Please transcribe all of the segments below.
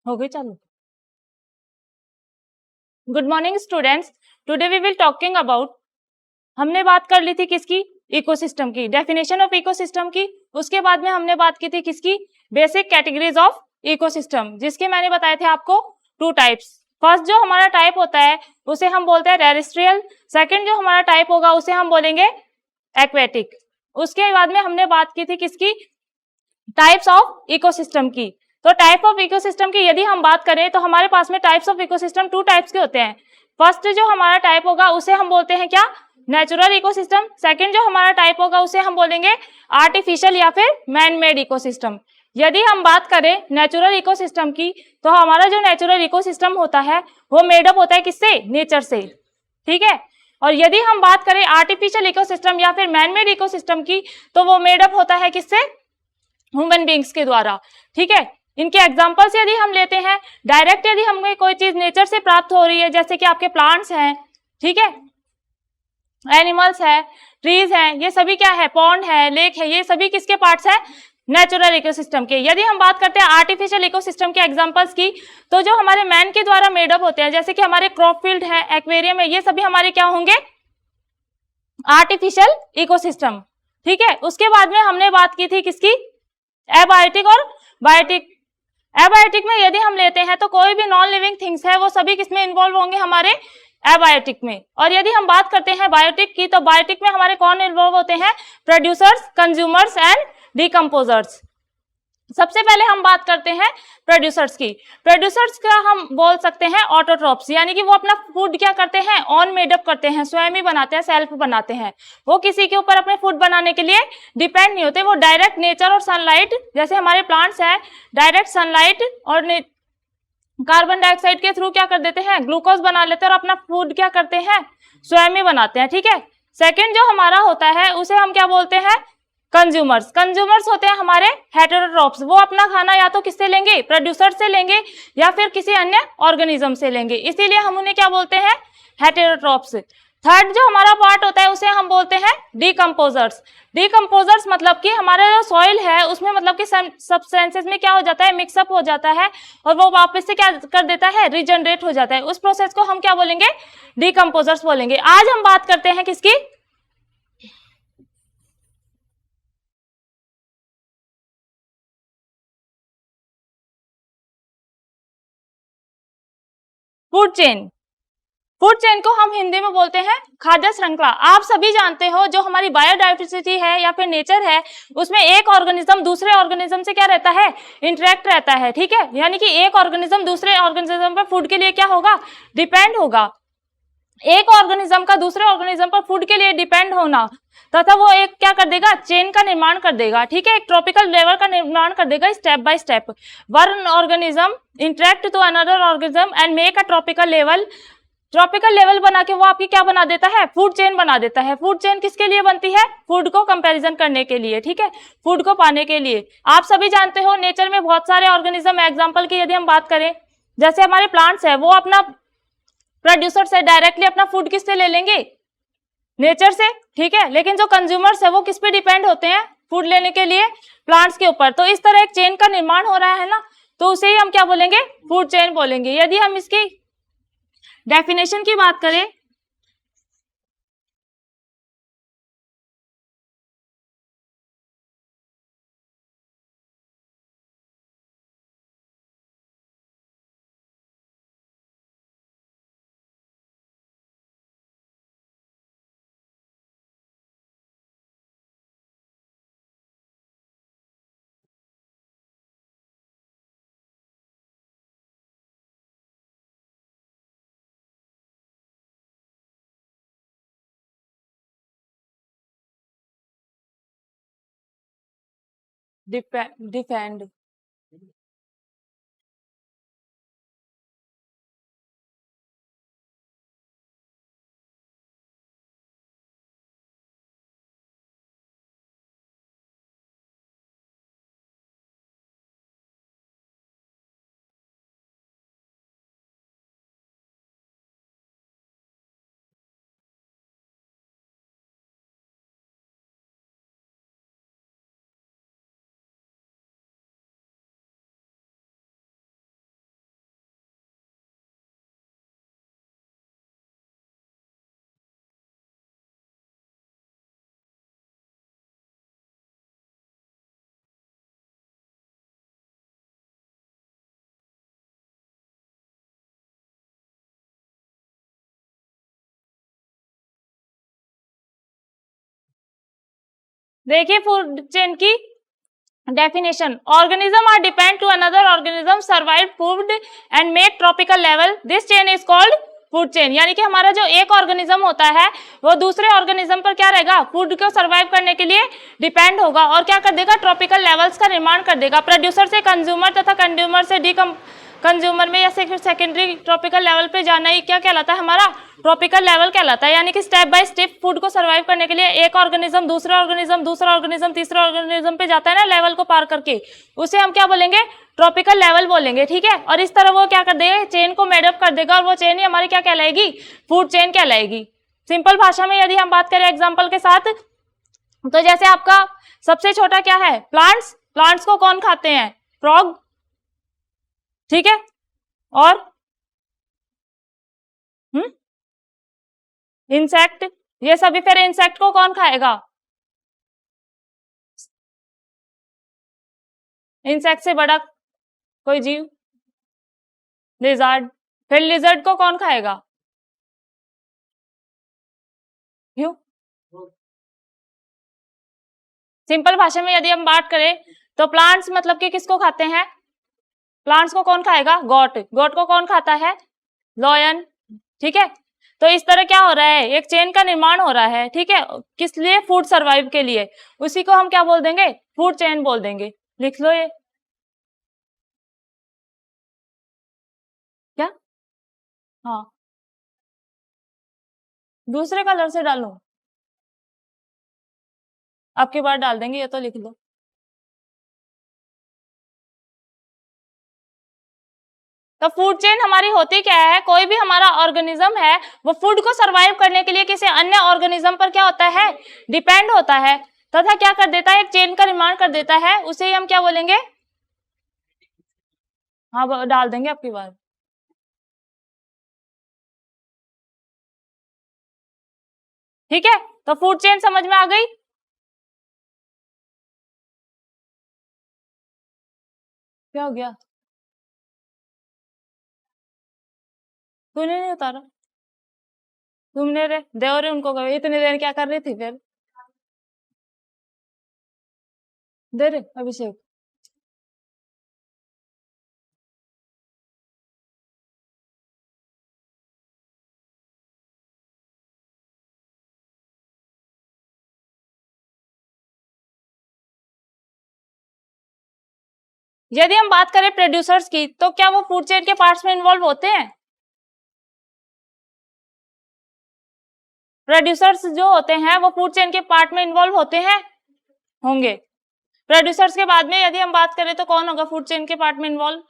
हो गई चालू। Good morning students, today we will talking about, हमने बात कर ली थी किसकी, इकोसिस्टम की, डेफिनेशन ऑफ इकोसिस्टम की। उसके बाद में हमने बात की थी किसकी, बेसिक कैटेगरीज ऑफ इकोसिस्टम, जिसके मैंने बताए थे आपको 2 टाइप्स। फर्स्ट जो हमारा टाइप होता है उसे हम बोलते हैं टेरेस्ट्रियल, सेकंड जो हमारा टाइप होगा उसे हम बोलेंगे एक्वेटिक। उसके बाद में हमने बात की थी किसकी, टाइप्स ऑफ इकोसिस्टम की। तो टाइप ऑफ इकोसिस्टम की यदि हम बात करें तो हमारे पास में टाइप्स ऑफ इकोसिस्टम 2 टाइप्स के होते हैं। फर्स्ट जो हमारा टाइप होगा उसे हम बोलते हैं क्या, नेचुरल इकोसिस्टम। सेकंड जो हमारा टाइप होगा उसे हम बोलेंगे आर्टिफिशियल या फिर मैन मेड इकोसिस्टम। यदि हम बात करें नेचुरल इकोसिस्टम की, तो हमारा जो नेचुरल इकोसिस्टम होता है वो मेडअप होता है किससे, नेचर से, ठीक है। और यदि हम बात करें आर्टिफिशियल इकोसिस्टम या फिर मैन मेड इकोसिस्टम की, तो वो मेडअप होता है किससे, ह्यूमन बींग्स के द्वारा, ठीक है। इनके एग्जांपल्स यदि हम लेते हैं, डायरेक्ट यदि हमें कोई चीज नेचर से प्राप्त हो रही है, जैसे कि आपके प्लांट्स हैं, ठीक है, एनिमल्स है, ट्रीज हैं, ये सभी क्या है, पॉन्ड है, लेक है, ये सभी किसके पार्ट्स है, नेचुरल इकोसिस्टम के। यदि हम बात करते हैं आर्टिफिशियल इकोसिस्टम के एग्जांपल्स की, तो जो हमारे मैन के द्वारा मेडअप होते हैं, जैसे कि हमारे क्रॉप फील्ड है, एक्वेरियम है, ये सभी हमारे क्या होंगे, आर्टिफिशियल इकोसिस्टम, ठीक है। उसके बाद में हमने बात की थी किसकी, एबायोटिक और बायोटिक। एबायोटिक में यदि हम लेते हैं तो कोई भी नॉन लिविंग थिंग्स है वो सभी किसमें इन्वॉल्व होंगे, हमारे एबायोटिक में। और यदि हम बात करते हैं बायोटिक की, तो बायोटिक में हमारे कौन इन्वॉल्व होते हैं, प्रोड्यूसर्स, कंज्यूमर्स एंड डिकम्पोजर्स। सबसे पहले हम बात करते हैं प्रोड्यूसर्स की। प्रोड्यूसर्स का हम बोल सकते हैं ऑटोट्रॉप्स, यानी कि वो अपना फूड क्या करते हैं, ऑन मेडअप करते हैं, स्वयं ही बनाते हैं, सेल्फ बनाते हैं। वो किसी के ऊपर अपने फूड बनाने के लिए डिपेंड नहीं होते, वो डायरेक्ट नेचर और सनलाइट, जैसे हमारे प्लांट्स हैं, डायरेक्ट सनलाइट और कार्बन डाइऑक्साइड के थ्रू क्या कर देते हैं, ग्लूकोज बना लेते हैं और अपना फूड क्या करते हैं, स्वयं ही बनाते हैं, ठीक है। सेकेंड जो हमारा होता है उसे हम क्या बोलते हैं, कंज्यूमर्स। कंज्यूमर्स होते हैं हमारे हेटेरोट्रॉप्स, वो अपना खाना या तो किससे लेंगे, प्रोड्यूसर से लेंगे या फिर किसी अन्य ऑर्गेनिज्म से लेंगे, इसीलिए हम उन्हें क्या बोलते हैं, हेटेरोट्रॉप्स। थर्ड जो हमारा पार्ट होता है उसे हम बोलते हैं डिकम्पोजर्स। डिकम्पोजर्स मतलब कि हमारा जो सॉइल है उसमें मतलब कि सब्सटेंसेस में क्या हो जाता है, मिक्सअप हो जाता है और वो वापस से क्या कर देता है, रिजनरेट हो जाता है। उस प्रोसेस को हम क्या बोलेंगे, डिकम्पोजर्स बोलेंगे। आज हम बात करते हैं किसकी, फूड चेन। फूड चेन को हम हिंदी में बोलते हैं खाद्य श्रृंखला। आप सभी जानते हो जो हमारी बायोडाइवर्सिटी है या फिर नेचर है, उसमें एक ऑर्गेनिज्म दूसरे ऑर्गेनिज्म से क्या रहता है, इंटरेक्ट रहता है, ठीक है। यानी कि एक ऑर्गेनिज्म दूसरे ऑर्गेनिज्म पर फूड के लिए क्या होगा, डिपेंड होगा। एक ऑर्गेनिज्म का दूसरे ऑर्गेनिज्म पर फूड के लिए डिपेंड होना तथा वो एक क्या कर देगा, चेन का निर्माण कर देगा, ठीक है, एक ट्रॉपिकल लेवल का निर्माण कर देगा step by step. One organism interact to another organism and make a tropical level. Tropical level बना के वो आपकी क्या बना देता है, फूड चेन बना देता है। फूड चेन किसके लिए बनती है, फूड को कंपैरिजन करने के लिए, ठीक है, फूड को पाने के लिए। आप सभी जानते हो नेचर में बहुत सारे ऑर्गेनिज्म है, एग्जांपल की यदि हम बात करें, जैसे हमारे प्लांट्स है, वो अपना प्रोड्यूसर से डायरेक्टली अपना फूड किससे ले लेंगे, नेचर से, ठीक है। लेकिन जो कंज्यूमर्स है वो किस पे डिपेंड होते हैं फूड लेने के लिए, प्लांट्स के ऊपर। तो इस तरह एक चेन का निर्माण हो रहा है ना, तो उसे ही हम क्या बोलेंगे, फूड चेन बोलेंगे। यदि हम इसकी डेफिनेशन की बात करें, डिफेंड, देखिए फूड चेन की definition, organism are depend to another organism survive food and make tropical level, this chain is called food chain. यानी कि हमारा जो एक ऑर्गेनिज्म होता है वो दूसरे ऑर्गेनिज्म पर क्या रहेगा, फूड को सर्वाइव करने के लिए डिपेंड होगा और क्या कर देगा, ट्रॉपिकल लेवल्स का निर्माण कर देगा। प्रोड्यूसर से कंज्यूमर तथा कंज्यूमर से कंज्यूमर में या सेकेंडरी ट्रॉपिकल लेवल पे जाना ही क्या कहलाता है, हमारा ट्रॉपिकल लेवल कहलाता है। यानी कि स्टेप बाय स्टेप फूड को सर्वाइव करने के लिए एक ऑर्गेनिज्म दूसरा ऑर्गेनिज्म तीसरा ऑर्गेनिज्म पे जाता है ना, लेवल को पार करके, उसे हम क्या बोलेंगे, ट्रॉपिकल लेवल बोलेंगे, ठीक है। और इस तरह वो क्या कर देगा, चेन को मेडअप कर देगा और वो चेन ही हमारी क्या कहलाएगी, फूड चेन कहलाएगी। सिंपल भाषा में यदि हम बात करें एग्जाम्पल के साथ, तो जैसे आपका सबसे छोटा क्या है, प्लांट्स, प्लांट्स को कौन खाते हैं, फ्रॉग, ठीक है, और इंसेक्ट, ये सभी, फिर इंसेक्ट को कौन खाएगा, इंसेक्ट से बड़ा कोई जीव, लिजर्ड, फिर लिजर्ड को कौन खाएगा, क्यों। सिंपल भाषा में यदि हम बात करें तो प्लांट्स मतलब कि किसको खाते हैं, प्लांट्स को कौन खाएगा, गोट, गोट को कौन खाता है, लॉयन, ठीक है। तो इस तरह क्या हो रहा है, एक चेन का निर्माण हो रहा है, ठीक है, किस लिए, फूड सर्वाइव के लिए, उसी को हम क्या बोल देंगे, फूड चेन बोल देंगे। लिख लो ये, क्या, हाँ, दूसरे कलर से डालूं, अब की बार डाल देंगे, ये तो लिख लो। तो फूड चेन हमारी होती क्या है, कोई भी हमारा ऑर्गेनिज्म है वो फूड को सरवाइव करने के लिए किसी अन्य ऑर्गेनिज्म पर क्या होता है, डिपेंड होता है, तथा क्या कर देता है, एक चेन का निर्माण कर देता है, उसे हम क्या बोलेंगे, हाँ डाल देंगे आपकी बार। ठीक है, तो फूड चेन समझ में आ गई। क्या हो गया, तूने नहीं उतारा, तुमने रे देवरे उनको कहे, इतनी देर क्या कर रही थी फिर, दे रे अभिषेक, यदि हम बात करें प्रोड्यूसर्स की, तो क्या वो फूड चेन के पार्ट्स में इन्वॉल्व होते हैं, प्रोड्यूसर्स जो होते हैं वो फूड चेन के पार्ट में इन्वॉल्व होते हैं, होंगे। प्रोड्यूसर्स के बाद में यदि हम बात करें तो कौन होगा फूड चेन के पार्ट में इन्वॉल्व,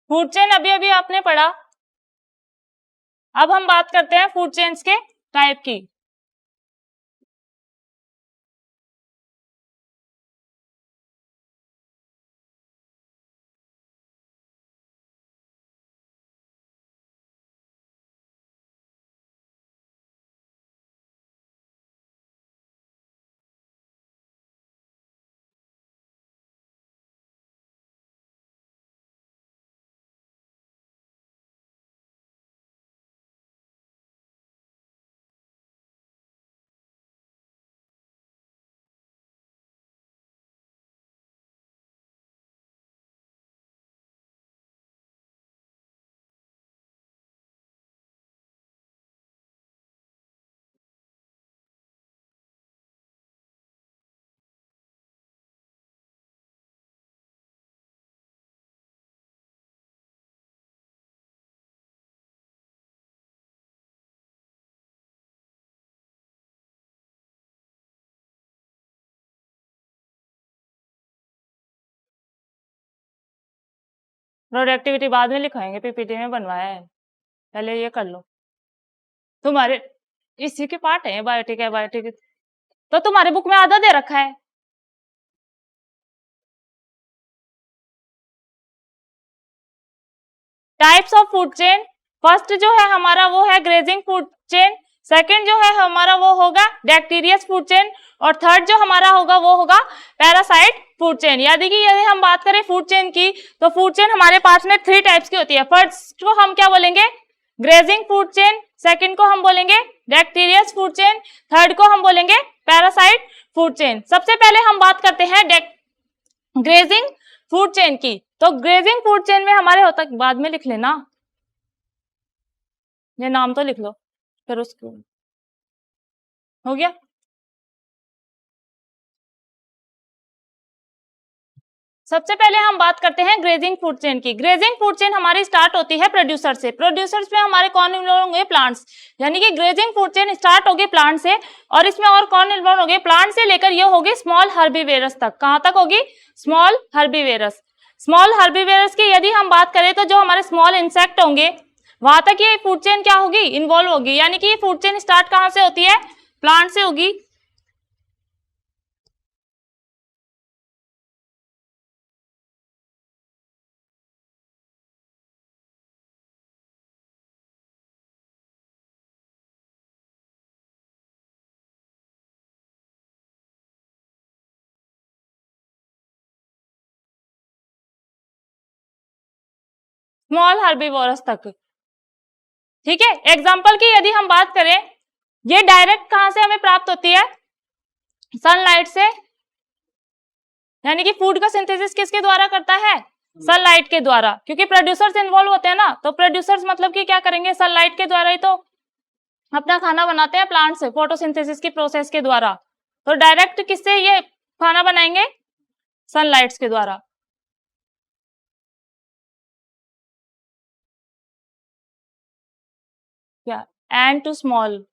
फूड चेन अभी अभी आपने पढ़ा। अब हम बात करते हैं फूड चेन्स के टाइप की। प्रोडक्टिविटी बाद में लिखाएंगे, पीपीटी में बनवाया है, पहले ये कर लो। तुम्हारे इसी के पार्ट है, बायोटिक है, बायोटिक तो तुम्हारे बुक में आधा दे रखा है। Types of food chain, first जो है हमारा वो है ग्रेजिंग फूड चेन, सेकंड जो है हमारा वो होगा बैक्टीरियस फूड चेन, और थर्ड जो हमारा होगा वो होगा पैरासाइट फूड चेन। यानी कि यदि हम बात करें फूड चेन की, तो फूड चेन हमारे पास में 3 टाइप्स की होती है। फर्स्ट को हम क्या बोलेंगे, ग्रेजिंग फूड चेन, सेकंड को हम बोलेंगे बैक्टीरियस फूड चेन, थर्ड को हम बोलेंगे पैरासाइट फूड चेन। सबसे पहले हम बात करते हैं ग्रेजिंग फूड चेन की। तो ग्रेजिंग फूड चेन में हमारे होता, बाद में लिख लेना, ये नाम तो लिख लो, फिर उसको हो गया। सबसे पहले हम बात करते हैं ग्रेजिंग फूड चेन की। ग्रेजिंग फूड चेन हमारी स्टार्ट होती है प्रोड्यूसर से। प्रोड्यूसर्स में हमारे कौन इन्वॉल्व होंगे? प्लांट्स। यानी कि ग्रेजिंग फूड चेन स्टार्ट होगी प्लांट से, और इसमें और कौन इन्वॉल्व होंगे? प्लांट से लेकर ये होगी स्मॉल हर्बीवेरस तक। कहां तक होगी? स्मॉल हर्बीवेरस। स्मॉल हर्बीवेरस की यदि हम बात करें तो जो हमारे स्मॉल इंसेक्ट होंगे वहां तक ये फूड चेन क्या होगी? इन्वॉल्व होगी। यानी कि ये फूड चेन स्टार्ट कहां से होती है? प्लांट से होगी। स्मॉल हर्बीवोरस तक, ठीक है। एग्जाम्पल की यदि हम बात करें, ये डायरेक्ट कहां से हमें प्राप्त होती है? सनलाइट से। यानी कि फूड का सिंथेसिस किसके द्वारा करता है? सनलाइट के द्वारा, क्योंकि प्रोड्यूसर्स इन्वॉल्व होते हैं ना। तो प्रोड्यूसर्स मतलब कि क्या करेंगे? सनलाइट के द्वारा ही तो अपना खाना बनाते हैं प्लांट से, फोटोसिंथेसिस की प्रोसेस के द्वारा। तो डायरेक्ट किससे ये खाना बनाएंगे? सनलाइट्स के द्वारा। क्या? एन टू स्मॉल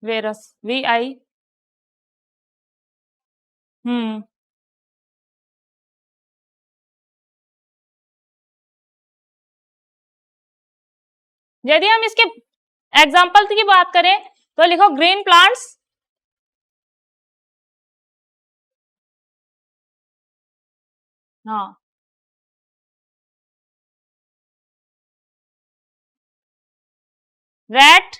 वेरस, VI। यदि हम इसके एग्जाम्पल की बात करें तो लिखो ग्रीन प्लांट्स, हाँ, रैट,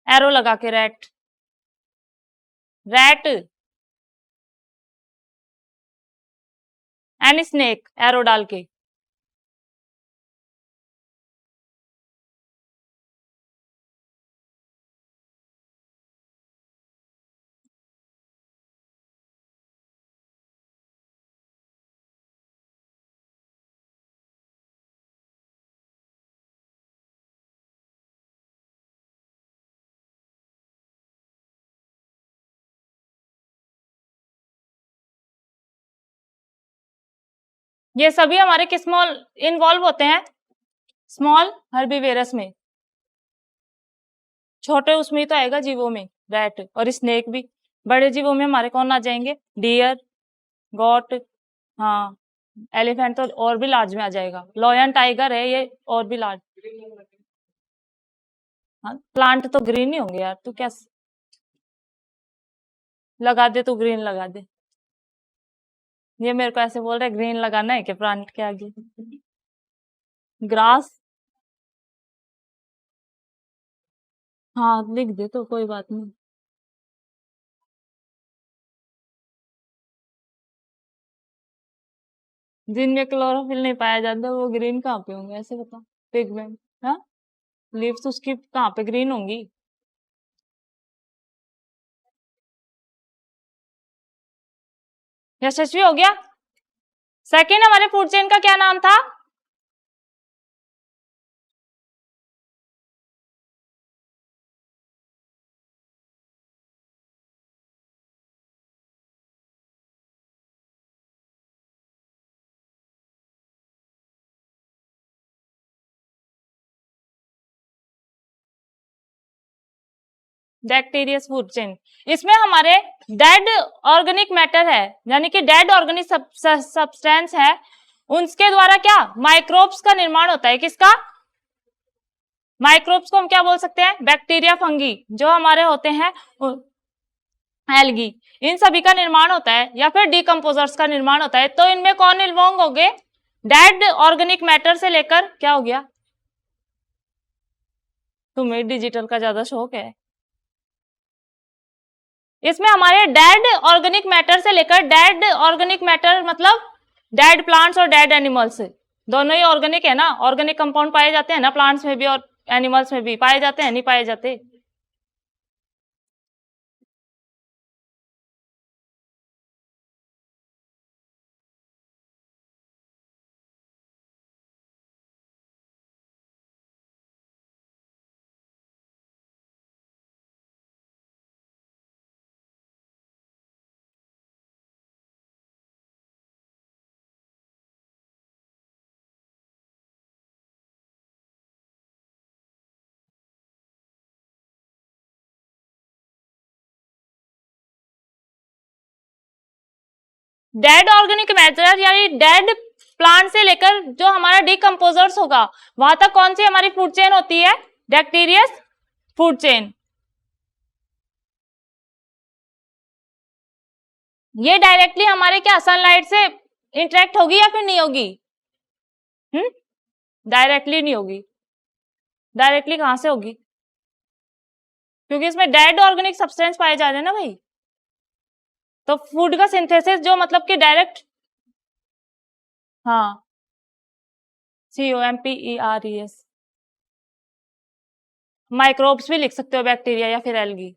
एरो लगा के rat, rat and snake, arrow डाल के। ये सभी हमारे किस में इन्वॉल्व होते हैं? स्मॉल हर्बीवेरस में। छोटे उसमें ही तो आएगा जीवों में, रैट और स्नेक भी। बड़े जीवों में हमारे कौन आ जाएंगे? डियर, गॉट, हाँ, एलिफेंट तो और भी लार्ज में आ जाएगा। लॉयन टाइगर है ये, और भी लार्ज। हाँ, प्लांट तो ग्रीन ही होंगे यार, तू क्या लगा दे, तू ग्रीन लगा दे। ये मेरे को ऐसे बोल रहे ग्रीन लगाना है कि प्लांट के आगे? ग्रास, हाँ लिख दे तो कोई बात नहीं। जिनमें क्लोरोफिल नहीं पाया जाता वो ग्रीन कहाँ पे होंगे? ऐसे बता। पिगमेंट, हाँ, लीव्स उसकी कहाँ पे ग्रीन होंगी? यशस्वी हो गया। सेकंड हमारे फूड चेन का क्या नाम था? बैक्टीरियस फूड चेन। इसमें हमारे डेड ऑर्गेनिक मैटर है, यानी कि डेड ऑर्गेनिक सब्सटेंस है, उनके द्वारा क्या? माइक्रोब्स का निर्माण होता है। किसका? माइक्रोब्स को हम क्या बोल सकते हैं? बैक्टीरिया, फंगी, जो हमारे होते हैं एल्गी, इन सभी का निर्माण होता है, या फिर डिकम्पोजर्स का निर्माण होता है। तो इनमें कौन इन्वॉल्व होंगे? डेड ऑर्गेनिक मैटर से लेकर, क्या हो गया? तुम्हें डिजिटल का ज्यादा शौक है। इसमें हमारे डेड ऑर्गेनिक मैटर से लेकर, डेड ऑर्गेनिक मैटर मतलब डेड प्लांट्स और डेड एनिमल्स, दोनों ही ऑर्गेनिक है ना, ऑर्गेनिक कंपाउंड पाए जाते हैं ना प्लांट्स में भी और एनिमल्स में भी, पाए जाते हैं नहीं पाए जाते? डेड ऑर्गेनिक मैटर यानी डेड प्लांट से लेकर जो हमारा डिकम्पोजर्स होगा वहां तक कौन सी हमारी फूड चेन होती है? बैक्टीरियस फूड चेन। ये डायरेक्टली हमारे क्या सनलाइट से इंटरेक्ट होगी या फिर नहीं होगी? डायरेक्टली नहीं होगी। डायरेक्टली कहां से होगी? क्योंकि इसमें डेड ऑर्गेनिक सब्सटेंस पाए जा रहे हैं ना भाई। तो फूड का सिंथेसिस जो मतलब कि डायरेक्ट, हाँ, COMPERES, माइक्रोब्स भी लिख सकते हो, बैक्टीरिया या फिर एल्गी।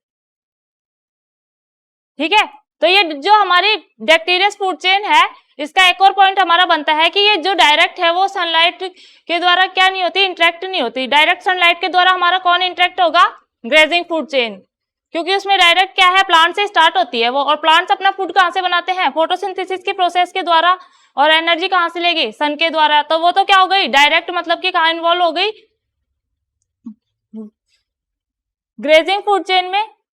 ठीक है, तो ये जो हमारी बैक्टीरियस फूड चेन है, इसका एक और पॉइंट हमारा बनता है कि ये जो डायरेक्ट है वो सनलाइट के द्वारा क्या नहीं होती, इंटरेक्ट नहीं होती। डायरेक्ट सनलाइट के द्वारा हमारा कौन इंटरेक्ट होगा? ग्रेजिंग फूड चेन, क्योंकि उसमें डायरेक्ट क्या है, प्लांट से स्टार्ट होती है वो, और प्लांट्स अपना फूड कहां से बनाते हैं? फोटोसिंथेसिस के प्रोसेस के द्वारा। और एनर्जी कहां से लेगी? सन के द्वारा। तो वो तो क्या हो गई, डायरेक्ट मतलब कि कहां इन्वॉल्व हो गई? ग्रेजिंग फूड चेन में।